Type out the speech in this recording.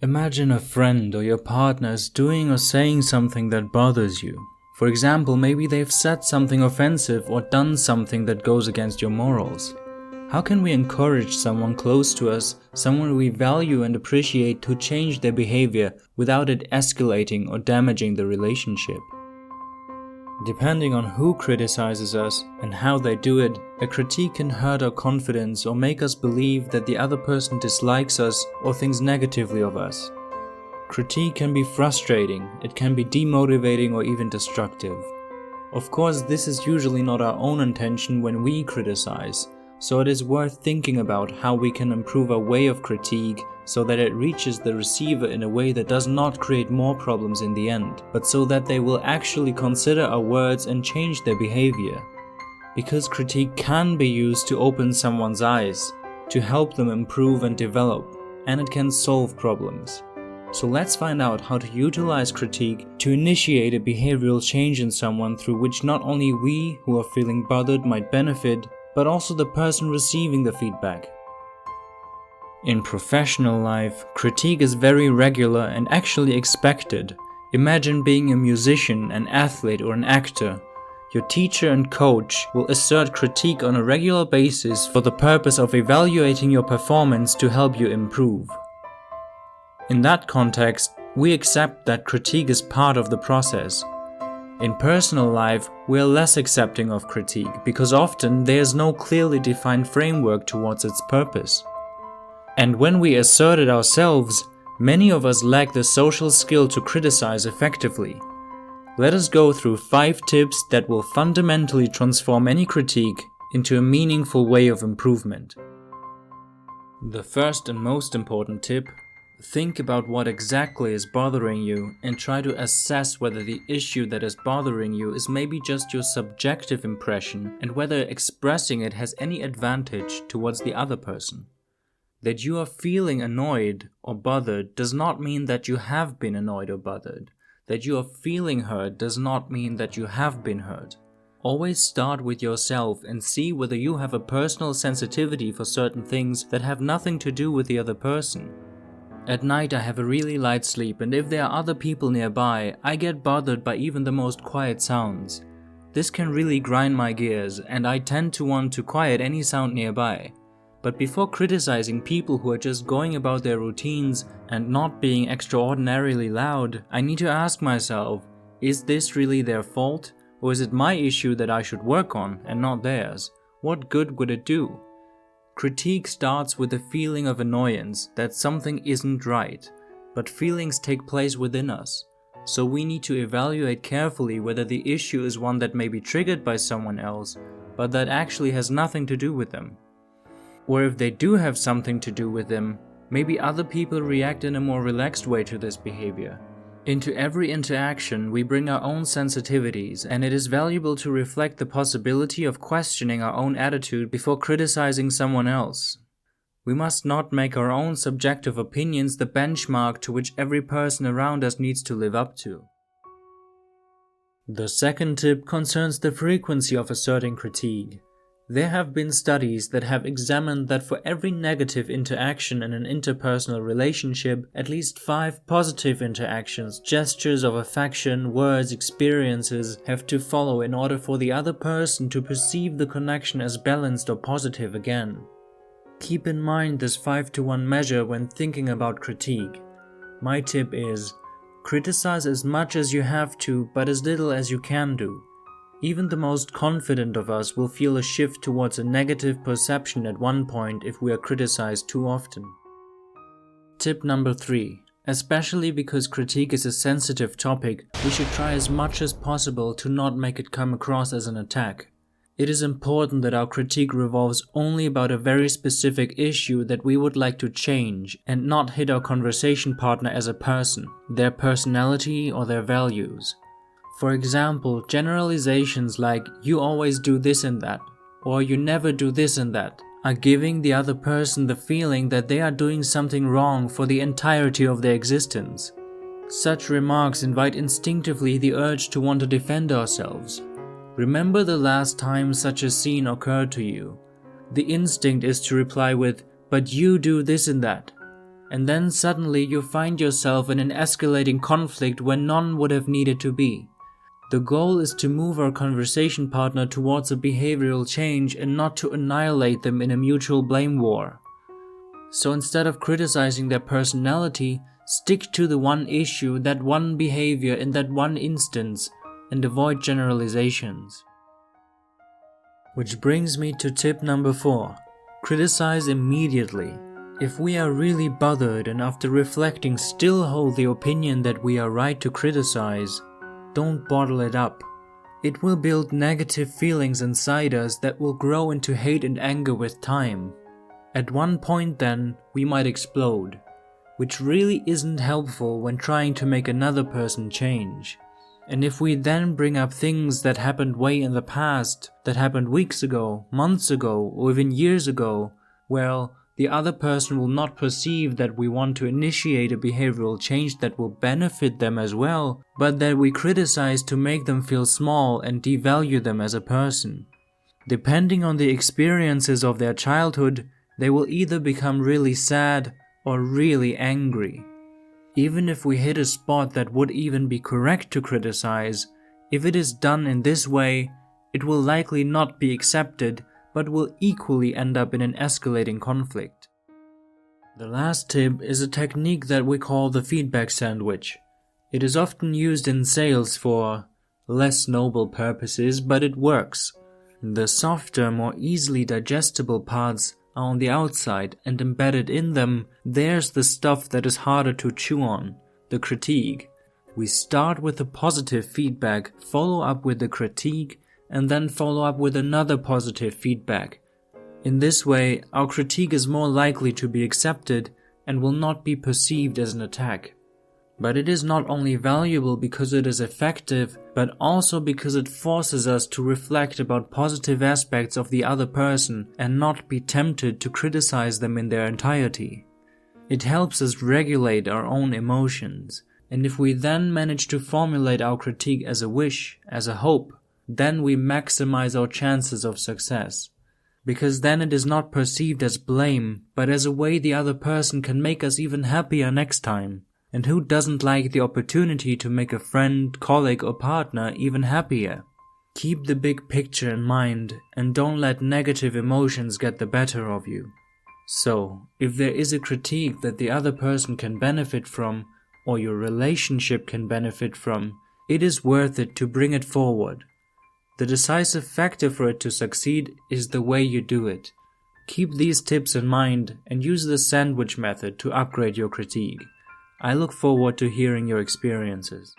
Imagine a friend or your partner is doing or saying something that bothers you. For example, maybe they've said something offensive or done something that goes against your morals. How can we encourage someone close to us, someone we value and appreciate, to change their behavior without it escalating or damaging the relationship? Depending on who criticizes us and how they do it, a critique can hurt our confidence or make us believe that the other person dislikes us or thinks negatively of us. Critique can be frustrating, it can be demotivating or even destructive. Of course, this is usually not our own intention when we criticize, so it is worth thinking about how we can improve our way of critique so that it reaches the receiver in a way that does not create more problems in the end, but so that they will actually consider our words and change their behavior. Because critique can be used to open someone's eyes, to help them improve and develop, and it can solve problems. So let's find out how to utilize critique to initiate a behavioral change in someone through which not only we who are feeling bothered might benefit, but also the person receiving the feedback. In professional life, critique is very regular and actually expected. Imagine being a musician, an athlete, or an actor. Your teacher and coach will assert critique on a regular basis for the purpose of evaluating your performance to help you improve. In that context, we accept that critique is part of the process. In personal life, we are less accepting of critique because often there is no clearly defined framework towards its purpose. And when we assert it ourselves, many of us lack the social skill to criticize effectively. Let us go through 5 tips that will fundamentally transform any critique into a meaningful way of improvement. The first and most important tip: think about what exactly is bothering you and try to assess whether the issue that is bothering you is maybe just your subjective impression and whether expressing it has any advantage towards the other person. That you are feeling annoyed or bothered does not mean that you have been annoyed or bothered. That you are feeling hurt does not mean that you have been hurt. Always start with yourself and see whether you have a personal sensitivity for certain things that have nothing to do with the other person. At night I have a really light sleep, and if there are other people nearby, I get bothered by even the most quiet sounds. This can really grind my gears, and I tend to want to quiet any sound nearby. But before criticizing people who are just going about their routines and not being extraordinarily loud, I need to ask myself, is this really their fault? Or is it my issue that I should work on and not theirs? What good would it do? Critique starts with a feeling of annoyance that something isn't right, but feelings take place within us. So we need to evaluate carefully whether the issue is one that may be triggered by someone else, but that actually has nothing to do with them. Or if they do have something to do with them, maybe other people react in a more relaxed way to this behavior. Into every interaction, we bring our own sensitivities, and it is valuable to reflect the possibility of questioning our own attitude before criticizing someone else. We must not make our own subjective opinions the benchmark to which every person around us needs to live up to. The second tip concerns the frequency of asserting critique. There have been studies that have examined that for every negative interaction in an interpersonal relationship, at least 5 positive interactions, gestures of affection, words, experiences have to follow in order for the other person to perceive the connection as balanced or positive again. Keep in mind this 5-to-1 measure when thinking about critique. My tip is, criticize as much as you have to, but as little as you can do. Even the most confident of us will feel a shift towards a negative perception at one point if we are criticized too often. Tip number 3. Especially because critique is a sensitive topic, we should try as much as possible to not make it come across as an attack. It is important that our critique revolves only about a very specific issue that we would like to change and not hit our conversation partner as a person, their personality or their values. For example, generalizations like "you always do this and that" or "you never do this and that" are giving the other person the feeling that they are doing something wrong for the entirety of their existence. Such remarks invite instinctively the urge to want to defend ourselves. Remember the last time such a scene occurred to you. The instinct is to reply with "but you do this and that." and then suddenly you find yourself in an escalating conflict where none would have needed to be. The goal is to move our conversation partner towards a behavioral change and not to annihilate them in a mutual blame war. So instead of criticizing their personality, stick to the one issue, that one behavior in that one instance, and avoid generalizations. Which brings me to tip number 4. Criticize immediately. If we are really bothered and after reflecting still hold the opinion that we are right to criticize, don't bottle it up. It will build negative feelings inside us that will grow into hate and anger with time. At one point then, we might explode, which really isn't helpful when trying to make another person change. And if we then bring up things that happened way in the past, that happened weeks ago, months ago, or even years ago, well, the other person will not perceive that we want to initiate a behavioral change that will benefit them as well, but that we criticize to make them feel small and devalue them as a person. Depending on the experiences of their childhood, they will either become really sad or really angry. Even if we hit a spot that would even be correct to criticize, if it is done in this way, it will likely not be accepted, but will equally end up in an escalating conflict. The last tip is a technique that we call the feedback sandwich. It is often used in sales for less noble purposes, but it works. The softer, more easily digestible parts are on the outside, and embedded in them, there's the stuff that is harder to chew on, the critique. We start with the positive feedback, follow up with the critique, and then follow up with another positive feedback. In this way, our critique is more likely to be accepted and will not be perceived as an attack. But it is not only valuable because it is effective, but also because it forces us to reflect about positive aspects of the other person and not be tempted to criticize them in their entirety. It helps us regulate our own emotions, and if we then manage to formulate our critique as a wish, as a hope, then we maximize our chances of success. Because then it is not perceived as blame, but as a way the other person can make us even happier next time. And who doesn't like the opportunity to make a friend, colleague or partner even happier? Keep the big picture in mind and don't let negative emotions get the better of you. So, if there is a critique that the other person can benefit from, or your relationship can benefit from, it is worth it to bring it forward. The decisive factor for it to succeed is the way you do it. Keep these tips in mind and use the sandwich method to upgrade your critique. I look forward to hearing your experiences.